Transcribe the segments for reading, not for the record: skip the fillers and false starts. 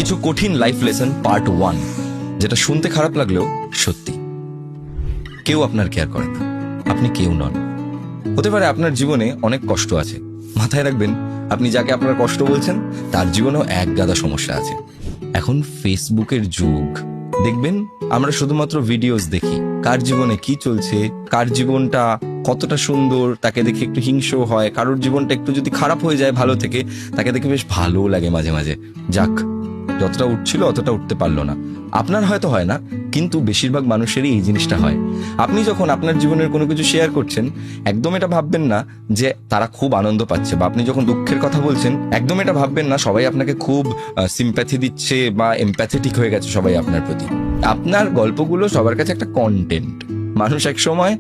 কিছু কঠিন life lesson part 1, যেটা শুনতে খারাপ লাগলেও সত্যি। কেউ আপনার কেয়ার করে না, আপনি কেউ নন। হতে পারে আপনার জীবনে অনেক কষ্ট আছে, মাথায় রাখবেন আপনি যাকে আপনার কষ্ট বলছেন তার জীবনেও এক গাদা সমস্যা আছে। এখন ফেসবুকের যুগ, দেখবেন আমরা শুধুমাত্র ভিডিওস দেখি, কার জীবনে কি চলছে, কার জীবনটা কতটা সুন্দর, তাকে দেখে একটু হিংসা হয়। কারোর জীবনটা একটু যদি খারাপ হয়ে যায় ভালো থেকে, তাকে দেখে বেশ ভালো লাগে মাঝে মাঝে। যাক, যতটা উঠছিল অতটা উঠতে পারলো না। আপনার হয়তো হয় না, কিন্তু বেশিরভাগ মানুষেরই এই জিনিসটা হয়। আপনি যখন আপনার জীবনের কোনো কিছু শেয়ার করছেন, একদম এটা ভাববেন না যে তারা খুব আনন্দ পাচ্ছে, বা আপনি যখন দুঃখের কথা বলছেন একদম এটা ভাববেন না সবাই আপনাকে খুব সিম্প্যাথি দিচ্ছে বা এমপ্যাথেটিক হয়ে গেছে সবাই আপনার প্রতি। আপনার গল্পগুলো সবার কাছে একটা কন্টেন্ট। মানুষ এক সময়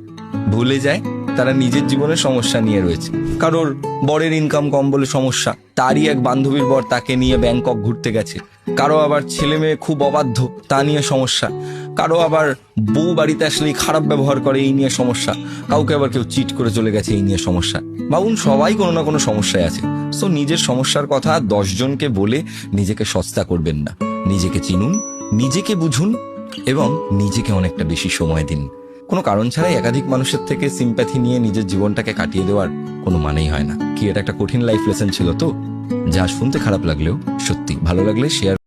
ভুলে যায় তারা নিজের জীবনের সমস্যা নিয়ে রয়েছে। কারোর বরের ইনকাম কম বলে সমস্যা, তারই এক বান্ধবীর বর তাকে নিয়ে ব্যাংকক ঘুরতে গেছে। কারো আবার ছেলে মেয়ে খুব অবাধ্য, তা নিয়ে সমস্যা। কারো আবার বউ বাড়িতে আসলেই খারাপ ব্যবহার করে, এই নিয়ে সমস্যা। কাউকে আবার কেউ চিট করে চলে গেছে, এই নিয়ে সমস্যা। ভাবুন, সবাই কোনো না কোনো সমস্যায় আছে। সো নিজের সমস্যার কথা 10 জনকে বলে নিজেকে সস্তা করবেন না। নিজেকে চিনুন, নিজেকে বুঝুন এবং নিজেকে অনেকটা বেশি সময় দিন। কোনো কারণ ছাড়াই একাধিক মানুষের থেকে সিম্প্যাথি নিয়ে নিজের জীবনটাকে কাটিয়ে দেওয়ার কোনো মানেই হয় না। কি এটা একটা কঠিন লাইফ লেসন ছিল তো, যা শুনতে খারাপ লাগলেও সত্যি। ভালো লাগলে শেয়ার